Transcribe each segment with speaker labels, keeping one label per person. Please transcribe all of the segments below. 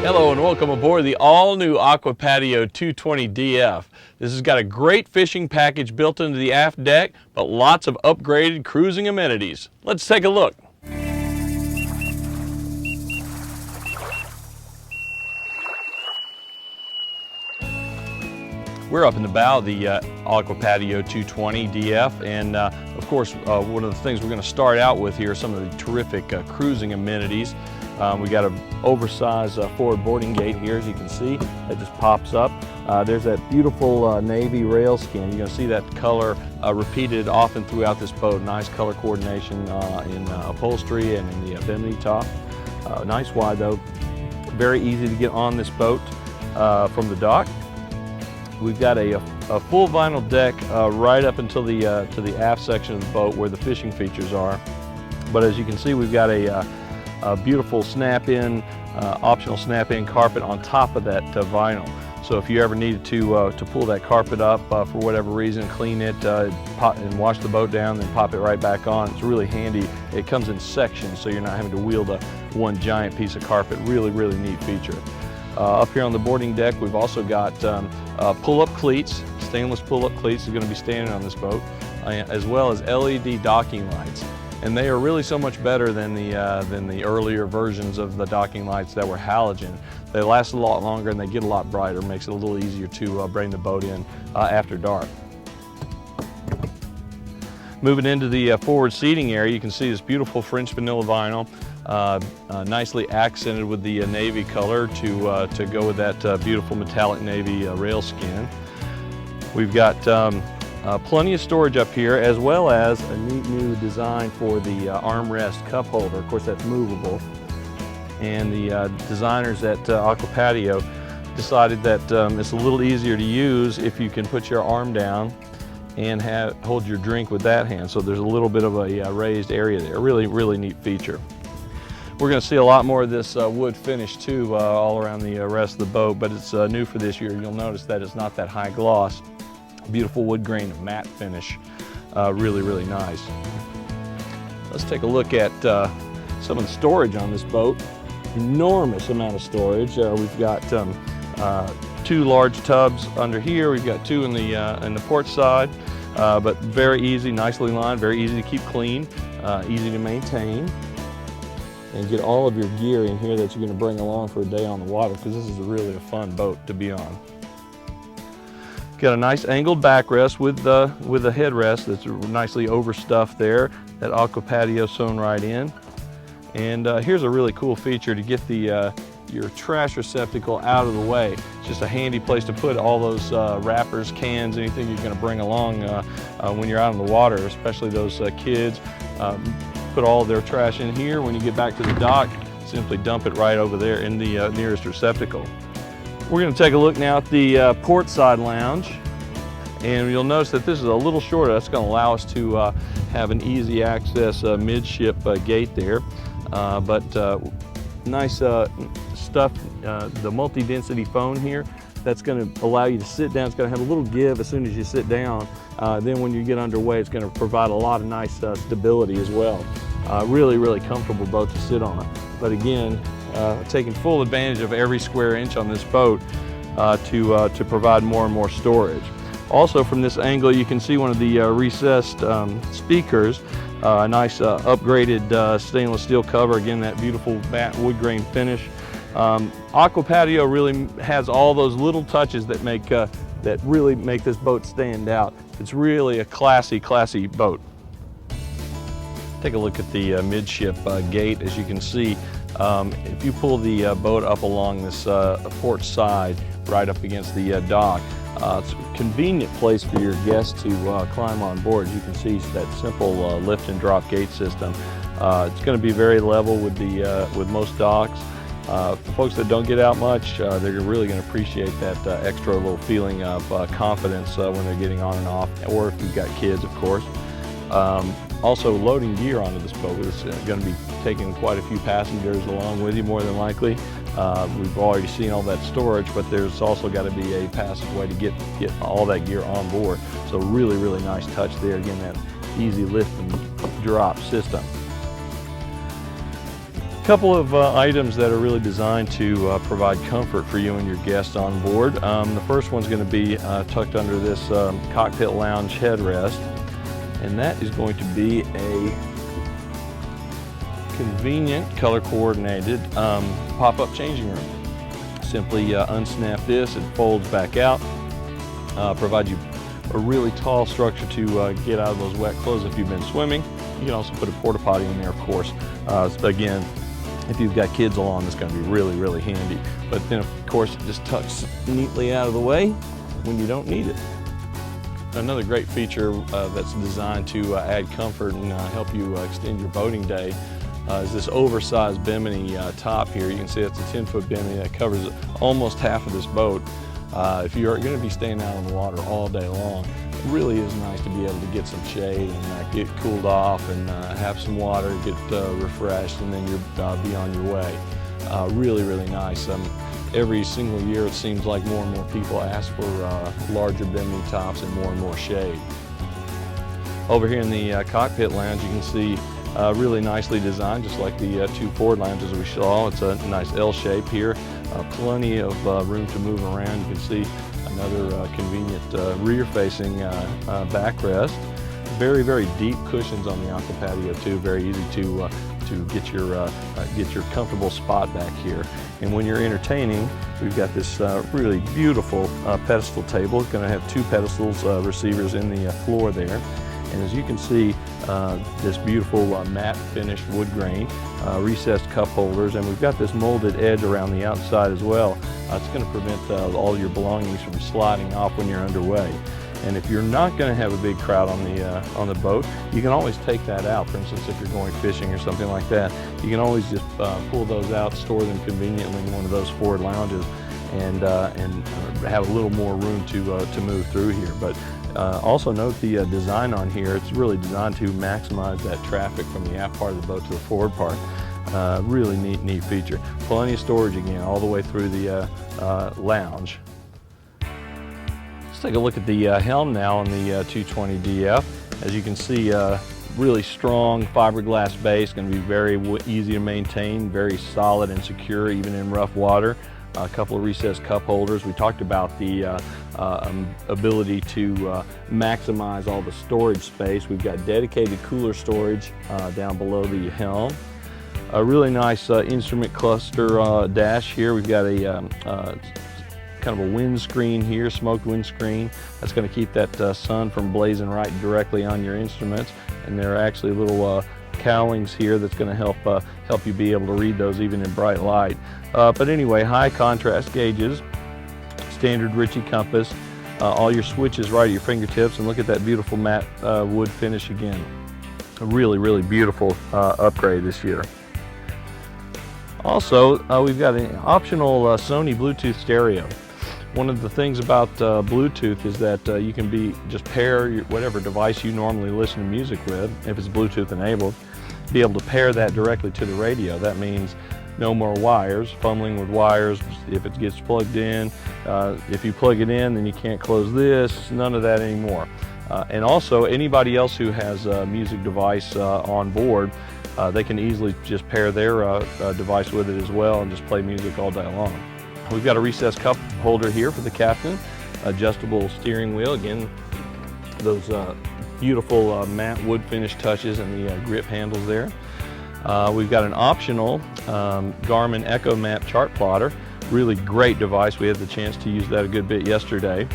Speaker 1: Hello and welcome aboard the all-new Aqua Patio 220 DF. This has got a great fishing package built into the aft deck, but lots of upgraded cruising amenities. Let's take a look. We're up in the bow of the Aqua Patio 220 DF, and of course one of the things we're going to start out with here are some of the terrific cruising amenities. We got an oversized forward boarding gate here, as you can see, that just pops up. There's that beautiful navy rail skin. You're going to see that color repeated often throughout this boat. Nice color coordination in upholstery and in the Bimini top. Nice wide though. Very easy to get on this boat from the dock. We've got a full vinyl deck right up until the to the aft section of the boat where the fishing features are. But as you can see, we've got a beautiful snap-in, optional snap-in carpet on top of that vinyl. So if you ever needed to pull that carpet up for whatever reason, clean it, and wash the boat down, then pop it right back on, it's really handy. It comes in sections, so you're not having to wield one giant piece of carpet. Really, really neat feature. Up here on the boarding deck, we've also got pull-up cleats, stainless pull-up cleats are going to be standing on this boat, as well as LED docking lights. And they are really so much better than the earlier versions of the docking lights that were halogen. They last a lot longer and they get a lot brighter, makes it a little easier to bring the boat in after dark. Moving into the forward seating area, you can see this beautiful French vanilla vinyl, nicely accented with the navy color to go with that beautiful metallic navy rail skin. We've got plenty of storage up here, as well as a neat new design for the armrest cup holder. Of course, that's movable. And the designers at Aqua Patio decided that it's a little easier to use if you can put your arm down and hold your drink with that hand. So there's a little bit of a raised area there. Really, really neat feature. We're going to see a lot more of this wood finish too all around the rest of the boat, but it's new for this year. You'll notice that it's not that high gloss. Beautiful wood grain matte finish. Really, really nice. Let's take a look at some of the storage on this boat. Enormous amount of storage. We've got two large tubs under here. We've got two in the port side, but very easy, nicely lined, very easy to keep clean, easy to maintain, and get all of your gear in here that you're going to bring along for a day on the water, because this is really a fun boat to be on. Got a nice angled backrest with a headrest that's nicely overstuffed there. That Aqua Patio sewn right in. And here's a really cool feature to get your trash receptacle out of the way. It's just a handy place to put all those wrappers, cans, anything you're going to bring along when you're out on the water, especially those kids. Put all their trash in here. When you get back to the dock, simply dump it right over there in the nearest receptacle. We're going to take a look now at the port side lounge, and you'll notice that this is a little shorter. That's going to allow us to have an easy access midship gate there. Nice stuff, the multi-density foam here, that's going to allow you to sit down. It's going to have a little give as soon as you sit down. Then when you get underway, it's going to provide a lot of nice stability as well. Really, really comfortable boat to sit on. But again, taking full advantage of every square inch on this boat to provide more and more storage. Also from this angle, you can see one of the recessed speakers, a nice upgraded stainless steel cover. Again, that beautiful matte wood grain finish. Aqua Patio really has all those little touches that really make this boat stand out. It's really a classy, classy boat. Take a look at the midship gate. As you can see, if you pull the boat up along this port side, right up against the dock, it's a convenient place for your guests to climb on board. As you can see, that simple lift and drop gate system. It's going to be very level with most docks. For folks that don't get out much, they're really going to appreciate that extra little feeling of confidence when they're getting on and off, or if you've got kids, of course. Also, loading gear onto this boat is going to be taking quite a few passengers along with you, more than likely. We've already seen all that storage, but there's also got to be a passageway to get all that gear on board. So really, really nice touch there. Again, that easy lift and drop system. Couple of items that are really designed to provide comfort for you and your guests on board. The first one's going to be tucked under this cockpit lounge headrest, and that is going to be a convenient color coordinated pop-up changing room. Simply unsnap this, it folds back out, provides you a really tall structure to get out of those wet clothes if you've been swimming. You can also put a porta potty in there, of course. Again, if you've got kids along, it's going to be really, really handy. But then, of course, it just tucks neatly out of the way when you don't need it. Another great feature that's designed to add comfort and help you extend your boating day is this oversized Bimini top here. You can see it's a 10-foot Bimini that covers almost half of this boat. If you're going to be staying out on the water all day long, it really is nice to be able to get some shade and get cooled off and have some water, get refreshed, and then you'll be on your way. Really, really nice. Every single year it seems like more and more people ask for larger Bimini tops and more shade. Over here in the cockpit lounge, you can see really nicely designed, just like the two forward lounges we saw. It's a nice L shape here. Plenty of room to move around. You can see another convenient rear-facing backrest. Very, very deep cushions on the Aqua Patio too. Very easy to get your comfortable spot back here. And when you're entertaining, we've got this really beautiful pedestal table. It's going to have two pedestals, receivers in the floor there. And as you can see, this beautiful matte finished wood grain, recessed cup holders, and we've got this molded edge around the outside as well. It's going to prevent all your belongings from sliding off when you're underway. And if you're not going to have a big crowd on the boat, you can always take that out. For instance, if you're going fishing or something like that, you can always just pull those out, store them conveniently in one of those forward lounges, and have a little more room to move through here. But also note the design on here. It's really designed to maximize that traffic from the aft part of the boat to the forward part. Really neat feature. Plenty of storage again all the way through the lounge. Let's take a look at the helm now on the 220DF. As you can see, really strong fiberglass base, going to be very easy to maintain, very solid and secure even in rough water. A couple of recessed cup holders. We talked about the ability to maximize all the storage space. We've got dedicated cooler storage down below the helm. A really nice instrument cluster dash here. We've got a kind of a windscreen here, smoked windscreen. That's going to keep that sun from blazing right directly on your instruments. And there are actually little cowlings here that's going to help you be able to read those even in bright light. But anyway, high contrast gauges, standard Ritchie compass, all your switches right at your fingertips, and look at that beautiful matte wood finish again. A really beautiful upgrade this year. Also, we've got an optional Sony Bluetooth stereo. One of the things about Bluetooth is that you can just pair whatever device you normally listen to music with, if it's Bluetooth enabled, be able to pair that directly to the radio. That means no more wires, fumbling with wires if it gets plugged in. If you plug it in, then you can't close this, none of that anymore. And also, anybody else who has a music device on board, they can easily just pair their device with it as well and just play music all day long. We've got a recessed cup holder here for the captain, adjustable steering wheel. Again, those beautiful matte wood finish touches and the grip handles there. We've got an optional Garmin Echo Map chart plotter. Really great device. We had the chance to use that a good bit yesterday.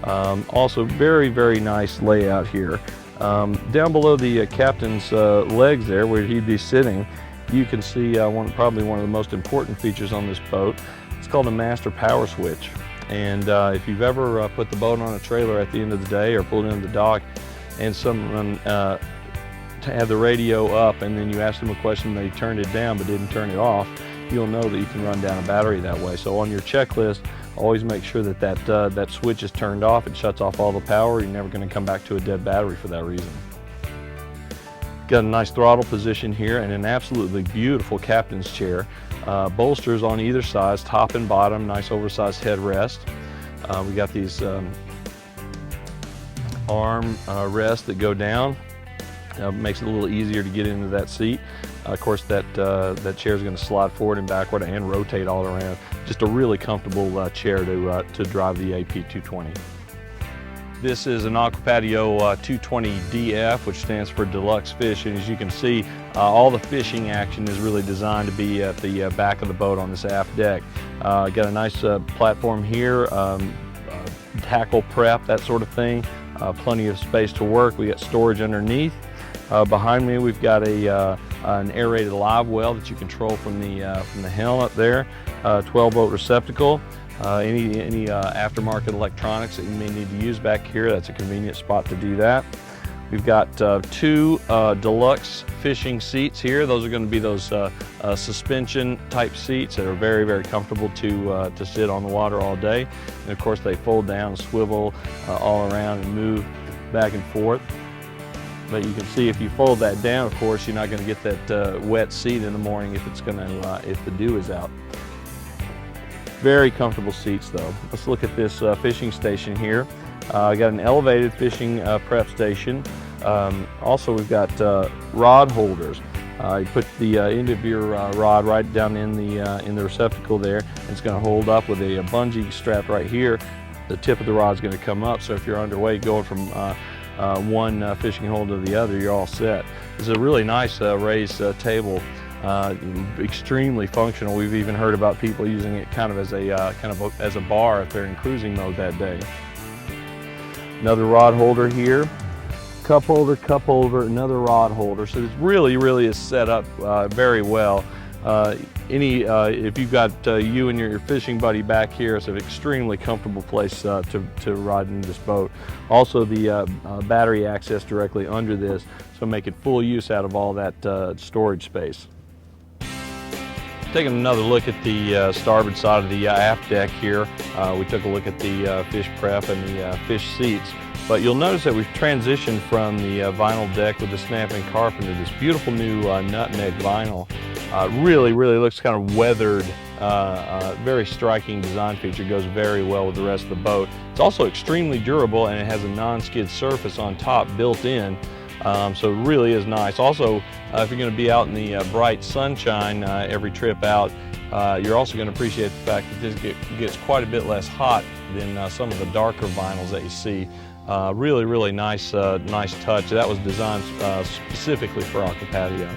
Speaker 1: Also very nice layout here. Down below the captain's legs there, where he'd be sitting, you can see probably one of the most important features on this boat. It's called a master power switch. And if you've ever put the boat on a trailer at the end of the day or pulled into the dock and someone had the radio up and then you asked them a question, they turned it down but didn't turn it off, you'll know that you can run down a battery that way. So on your checklist, always make sure that that switch is turned off. It shuts off all the power. You're never going to come back to a dead battery for that reason. Got a nice throttle position here and an absolutely beautiful captain's chair. Bolsters on either side, top and bottom, nice oversized headrest. We got these arm rests that go down. Makes it a little easier to get into that seat. Of course, that chair is going to slide forward and backward and rotate all around. Just a really comfortable chair to drive the AP220. This is an Aqua Patio 220DF, which stands for Deluxe Fish, and as you can see, all the fishing action is really designed to be at the back of the boat on this aft deck. Got a nice platform here, tackle prep, that sort of thing. Plenty of space to work. We got storage underneath. Behind me, we've got an aerated live well that you control from the helm up there. 12-volt receptacle. Any aftermarket electronics that you may need to use back here, that's a convenient spot to do that. We've got two deluxe fishing seats here. Those are going to be those suspension type seats that are very, very comfortable to sit on the water all day. And of course they fold down, swivel all around and move back and forth. But you can see if you fold that down, of course, you're not going to get that wet seat in the morning if the dew is out. Very comfortable seats though. Let's look at this fishing station here. Got an elevated fishing prep station. Also we've got rod holders. You put the end of your rod right down in the receptacle there. It's going to hold up with a bungee strap right here. The tip of the rod is going to come up, so if you're underway going from one fishing hole to the other, you're all set. It's a really nice raised table. Extremely functional. We've even heard about people using it kind of as a bar if they're in cruising mode that day. Another rod holder here, cup holder, another rod holder. So it really is set up very well. If you've got you and your fishing buddy back here, it's an extremely comfortable place to ride in this boat. Also the battery access directly under this, so making full use out of all that storage space. Taking another look at the starboard side of the aft deck here, we took a look at the fish prep and the fish seats. But you'll notice that we've transitioned from the vinyl deck with the snapping carpet to this beautiful new nutmeg vinyl. Really looks kind of weathered, very striking design feature, goes very well with the rest of the boat. It's also extremely durable and it has a non-skid surface on top built in. So it really is nice. Also, if you're going to be out in the bright sunshine every trip out, you're also going to appreciate the fact that this gets quite a bit less hot than some of the darker vinyls that you see. Really nice touch. That was designed specifically for Aqua Patio.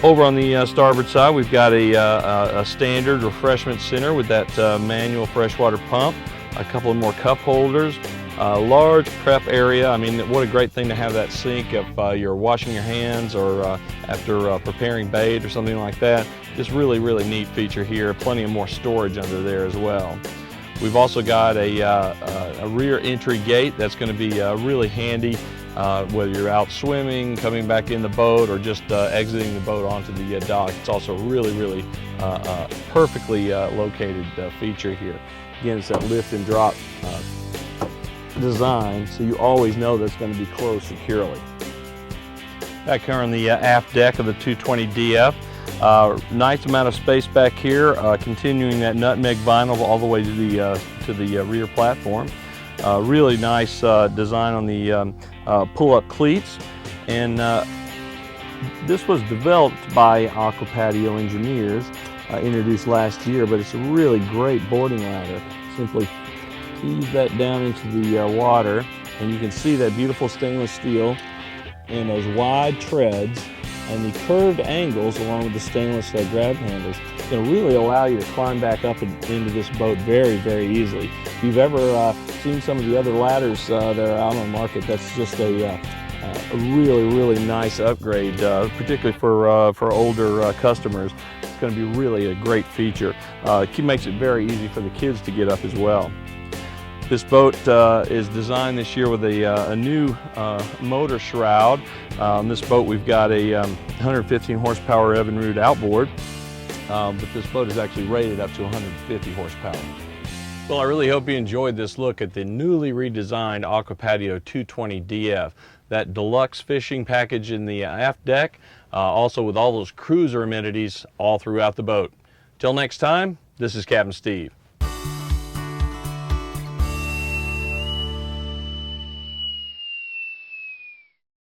Speaker 1: Over on the starboard side, we've got a standard refreshment center with that manual freshwater pump, a couple of more cup holders, large prep area. I mean, what a great thing to have that sink if you're washing your hands or after preparing bait or something like that. Just really neat feature here. Plenty of more storage under there as well. We've also got a rear entry gate that's going to be really handy whether you're out swimming, coming back in the boat, or just exiting the boat onto the dock. It's also really perfectly located feature here. Again, it's that lift and drop design, so you always know that's going to be closed securely. Back here on the aft deck of the 220DF, nice amount of space back here, continuing that nutmeg vinyl all the way to the rear platform. Really nice design on the pull-up cleats, and this was developed by Aqua Patio engineers, introduced last year, but it's a really great boarding ladder. Simply ease that down into the water, and you can see that beautiful stainless steel and those wide treads and the curved angles along with the stainless grab handles. It's going to really allow you to climb back up into this boat very easily. If you've ever seen some of the other ladders that are out on the market, that's just a really nice upgrade, particularly for older customers. It's going to be really a great feature. It makes it very easy for the kids to get up as well. This boat is designed this year with a new motor shroud. On this boat we've got a 115 horsepower Evinrude outboard, but this boat is actually rated up to 150 horsepower. Well, I really hope you enjoyed this look at the newly redesigned Aqua Patio 220DF. That deluxe fishing package in the aft deck, also with all those cruiser amenities all throughout the boat. Till next time, this is Captain Steve.